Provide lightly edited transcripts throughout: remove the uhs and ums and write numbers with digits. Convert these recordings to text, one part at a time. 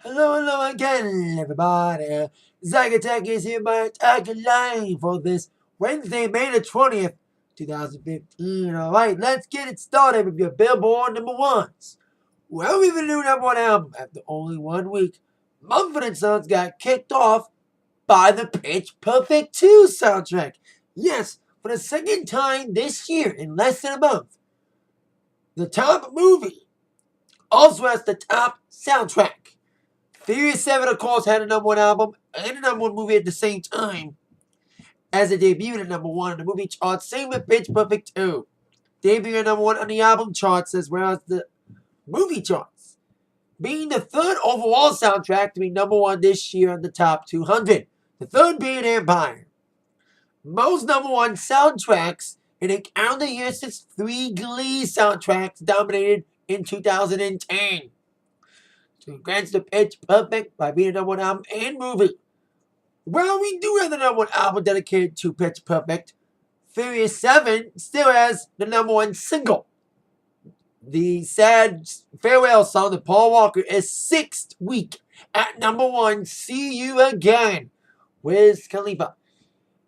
Hello, hello again, everybody. Zygatech is here by Atakline for this Wednesday, May the 20th, 2015. Alright, let's get it started with your Billboard number ones. Well, we've a new number one album after only 1 week. Mumford & Sons got kicked off by the Pitch Perfect 2 soundtrack. Yes, for the second time this year in less than a month. The top movie also has the top soundtrack. Furious 7, of course, had a number one album and a number one movie at the same time as it debuted at number one on the movie charts. Same with Pitch Perfect 2. Debuting at number one on the album charts as well as the movie charts. Being the third overall soundtrack to be number one this year on the top 200. The third being Empire. Most number one soundtracks in a calendar year since 3 Glee soundtracks dominated in 2010. Congrats to Pitch Perfect by being the number one album and movie. Well, we do have the number one album dedicated to Pitch Perfect. Furious 7 still has the number one single. The sad farewell song to Paul Walker is 6th week at number one, See You Again, Wiz Khalifa.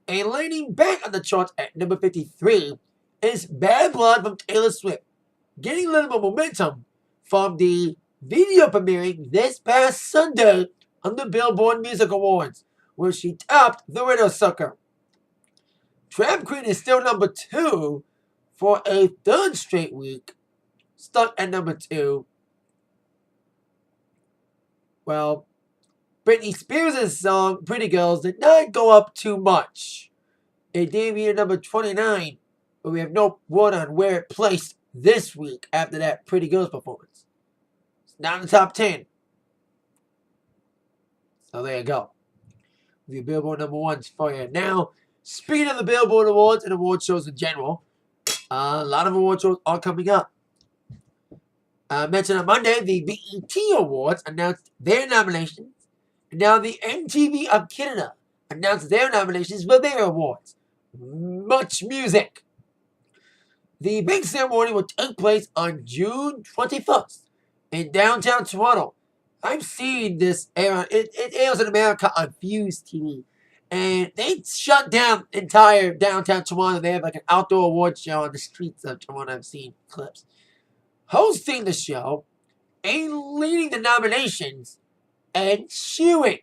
And landing back on the charts at number 53 is Bad Blood from Taylor Swift, getting a little more momentum from the video premiering this past Sunday on the Billboard Music Awards, where she topped the Widow Sucker. Trap Queen is still number 2 for a third straight week, stuck at number 2. Well, Britney Spears' song Pretty Girls did not go up too much. It debuted at number 29, but we have no word on where it placed this week after that Pretty Girls performance. It's not in the top 10. So there you go. With your Billboard number ones for you. Now, speaking of the Billboard Awards and award shows in general, a lot of award shows are coming up. I mentioned on Monday, the BET Awards announced their nominations. And now the MTV of Canada announced their nominations for their awards. Much music. The big ceremony will take place on June 21st in downtown Toronto. I've seen this air. It airs in America on Fuse TV. And they shut down entire downtown Toronto. They have like an outdoor award show on the streets of Toronto. I've seen clips. Hosting the show and leading the nominations, Ed Sheeran.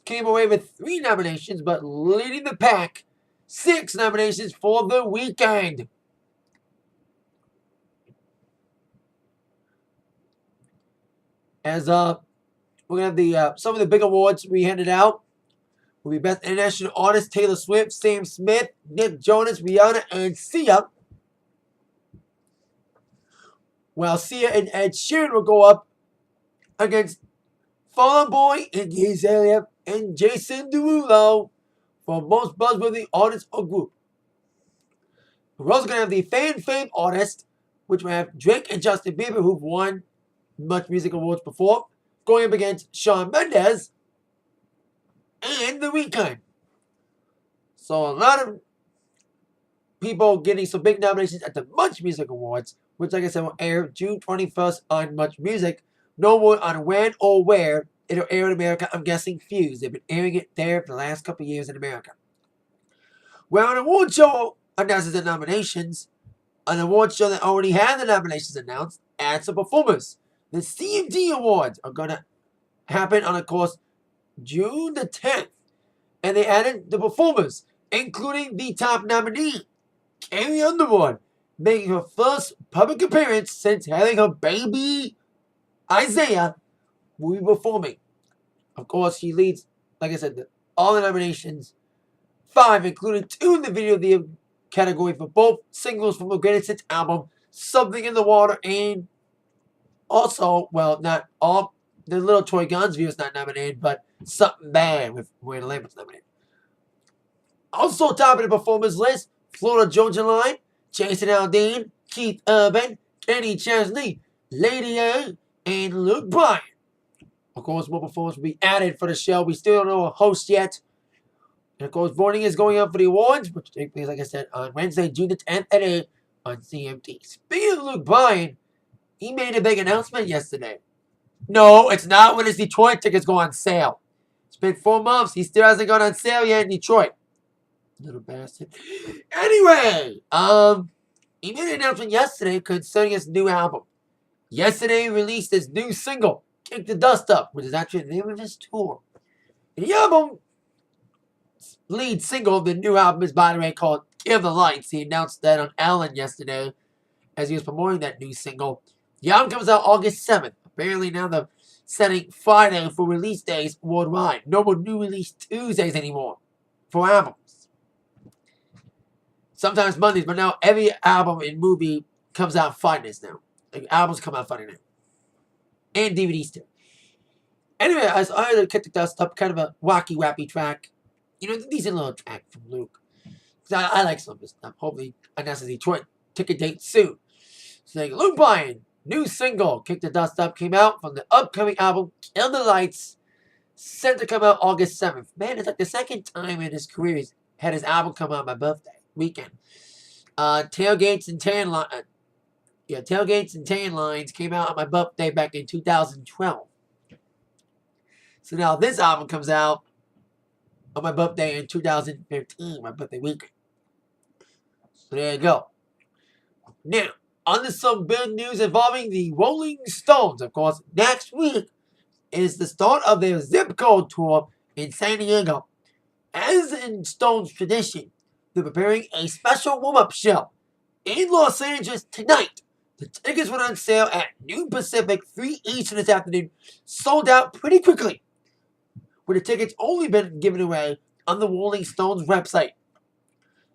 Came away with 3 nominations, but leading the pack, 6 nominations for The Weeknd. As we're gonna have the some of the big awards we handed out. Will be Best International Artist Taylor Swift, Sam Smith, Nick Jonas, Rihanna, and Sia. While Sia and Ed Sheeran will go up against Fall Out Boy, Iggy Azalea, and Jason Derulo for most buzzworthy artist or group. We're also going to have the Fan Fame Artist, which will have Drake and Justin Bieber, who've won much music awards before, going up against Shawn Mendes and The Weeknd. So a lot of people getting some big nominations at the Much Music Awards, which, like I said, will air June 21st on Much Music. No word on when or where it'll air in America. I'm guessing Fuse. They've been airing it there for the last couple of years in America. Well, an award show announces the nominations. An award show that already had the nominations announced adds some performers. The CMT Awards are going to happen on, of course, June the 10th. And they added the performers, including the top nominee, Carrie Underwood, making her first public appearance since having her baby Isaiah will be performing. Of course, she leads, like I said, all the nominations, 5, including 2 in the video of the category for both singles from her Greatest Hits album, Something in the Water, and also, well, not all, the Little Toy Guns video is not nominated, but Something Bad with Where the Lamp was nominated. Also topping the performers list, Florida Georgia Line, Jason Aldean, Keith Urban, Kenny Chesney, Lady A, and Luke Bryan. Of course, more performers will be added for the show. We still don't know a host yet. And of course, voting is going up for the awards, which take place, like I said, on Wednesday, June the 10th at 8 on CMT. Speaking of Luke Bryan, he made a big announcement yesterday. No, it's not when his Detroit tickets go on sale. It's been 4 months. He still hasn't gone on sale yet in Detroit. Little bastard. Anyway, he made an announcement yesterday concerning his new album. Yesterday, he released his new single, Kick the Dust Up, which is actually the name of his tour. And the album lead single of the new album is, by the way, called Kill the Lights. He announced that on Ellen yesterday as he was promoting that new single. The album comes out August 7th. Apparently now they're setting Friday for release days worldwide. No more new release Tuesdays anymore for albums. Sometimes Mondays, but now every album and movie comes out Fridays now. Like, albums come out Friday now. And DVDs too. Anyway, I heard to Kick the Dust Up, kind of a wacky, wappy track. You know, decent little track from Luke. I like some of his stuff. Hopefully, announce a Detroit ticket date soon. So, like, Luke Bryan, new single, Kick the Dust Up, came out from the upcoming album, Kill the Lights, set to come out August 7th. Man, it's like the second time in his career he's had his album come out on my birthday weekend. Tailgates and Tan Lines came out on my birthday back in 2012. So now this album comes out on my birthday in 2015, my birthday weekend. So there you go. Now, on to some big news involving the Rolling Stones. Of course, next week is the start of their Zip Code tour in San Diego. As in Stones tradition, they're preparing a special warm-up show in Los Angeles tonight. The tickets went on sale at noon Pacific, 3 Eastern this afternoon. Sold out pretty quickly, with the tickets only been given away on the Rolling Stones website.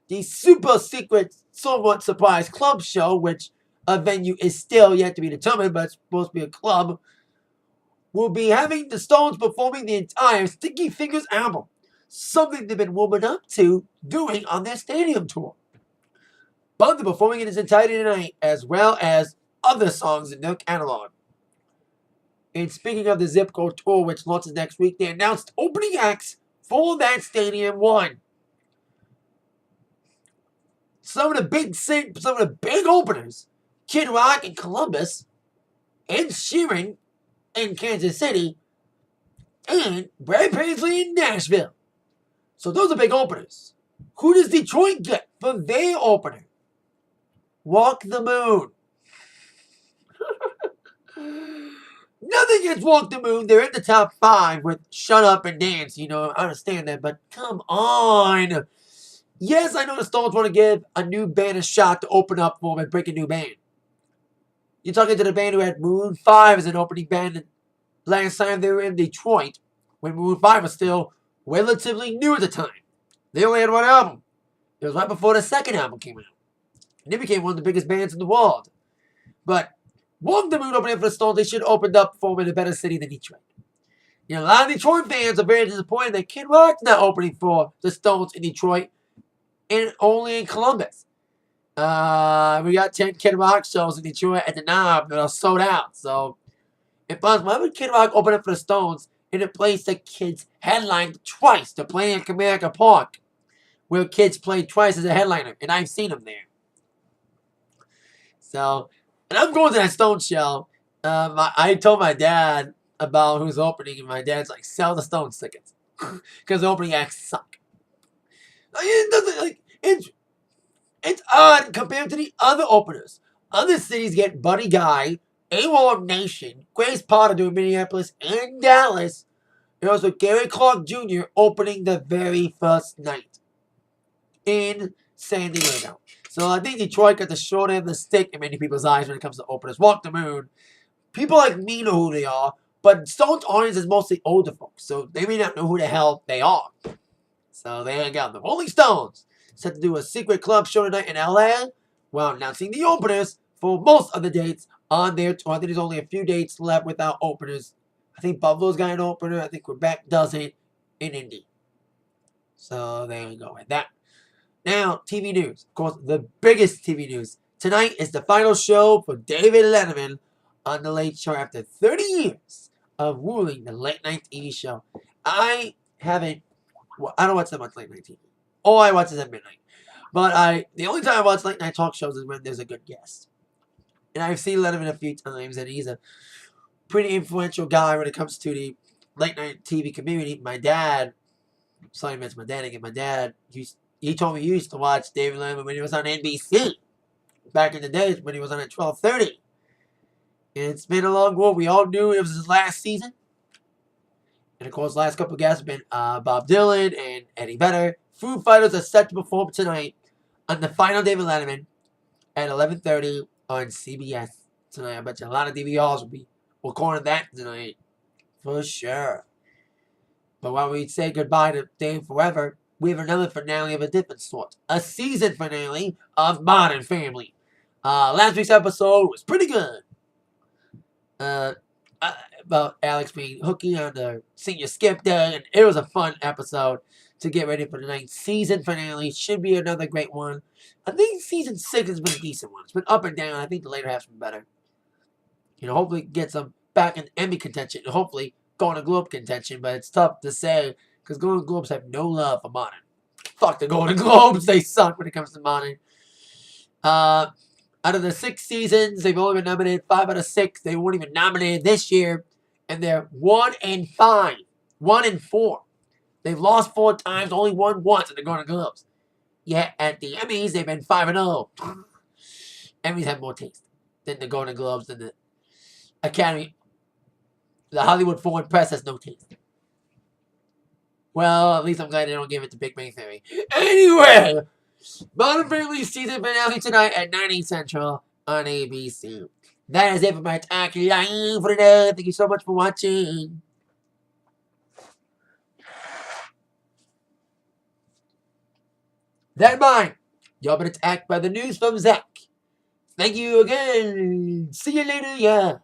The super secret, somewhat surprise club show, which a venue is still yet to be determined, but it's supposed to be a club, will be having the Stones performing the entire Sticky Fingers album, something they've been warming up to doing on their stadium tour. But they're performing in its entirety tonight, as well as other songs in their catalog. And speaking of the Zip Code tour, which launches next week, they announced opening acts for that stadium one. Some of the big openers: Kid Rock in Columbus, Ed Sheeran in Kansas City, and Brad Paisley in Nashville. So those are big openers. Who does Detroit get for their opener? Walk the Moon. Nothing against Walk the Moon. They're in the top 5 with Shut Up and Dance. You know, I understand that, but come on. Yes, I know the Stones want to give a new band a shot to open up for them and break a new band. You're talking to the band who had Maroon 5 as an opening band last time they were in Detroit, when Maroon 5 was still relatively new at the time. They only had one album. It was right before the second album came out. And they became one of the biggest bands in the world. But Walk the Moon opening for the Stones, they should have opened up for them in a better city than Detroit. You know, a lot of Detroit fans are very disappointed that Kid Rock's not opening for the Stones in Detroit and only in Columbus. We got 10 Kid Rock shows in Detroit at the Knob that are sold out. So, if possible, why would Kid Rock open up for the Stones in a place that Kids headlined twice? They're playing at Comerica Park, where Kids played twice as a headliner, and I've seen them there. So, and I'm going to that Stones show. I told my dad about who's opening, and my dad's like, sell the Stones tickets. Because the opening acts suck. It's odd compared to the other openers. Other cities get Buddy Guy, AWOL Nation, Grace Potter doing Minneapolis and Dallas. And also Gary Clark Jr. opening the very first night in San Diego. So I think Detroit got the short end of the stick in many people's eyes when it comes to openers. Walk the Moon. People like me know who they are, but Stones audience is mostly older folks, so they may not know who the hell they are. So there you go. The Rolling Stones set to do a secret club show tonight in LA while announcing the openers for most of the dates on their tour. I think there's only a few dates left without openers. I think Buffalo's got an opener. I think Quebec doesn't in Indy. So there you go with that. Now, TV news. Of course, the biggest TV news. Tonight is the final show for David Letterman on The Late Show after 30 years of ruling the late night TV show. I don't watch that much late night TV. All I watch is at midnight. But the only time I watch late night talk shows is when there's a good guest. And I've seen Letterman a few times, and he's a pretty influential guy when it comes to the late night TV community. My dad, sorry to mention my dad again, my dad, he told me he used to watch David Letterman when he was on NBC back in the days when he was on at 12:30. And it's been a long road. We all knew it was his last season. And of course, last couple of guests have been Bob Dylan and Eddie Vedder. Foo Fighters are set to perform tonight on the final David Letterman at 11:30 on CBS tonight. I bet you a lot of DVRs will be recording that tonight for sure. But while we say goodbye to Dave forever, we have another finale of a different sort. A season finale of Modern Family. Last week's episode was pretty good. About Alex being hooky on the senior skip day, and it was a fun episode to get ready for the ninth season finale. Should be another great one. I think season 6 has been a decent one. It's been up and down. I think the later half's been better. Hopefully get some back in Emmy contention, and hopefully Golden Globe contention, but it's tough to say because Golden Globes have no love for modern. Fuck the Golden Globes, they suck when it comes to modern. Out of the 6 seasons, they've only been nominated 5 out of 6. They weren't even nominated this year, and they're 1-5, 1-4. They've lost 4 times, only won once at the Golden Globes. Yet at the Emmys, they've been 5-0. Emmys have more taste than the Golden Globes and the Academy. The Hollywood Foreign Press has no taste. Well, at least I'm glad they don't give it to Big Bang Theory. Anyway, Modern Family season finale tonight at 9 Central on ABC. That is it for my Atakline for today. Thank you so much for watching. That in mind, y'all been attacked by the news from Zach. Thank you again. See you later, yeah.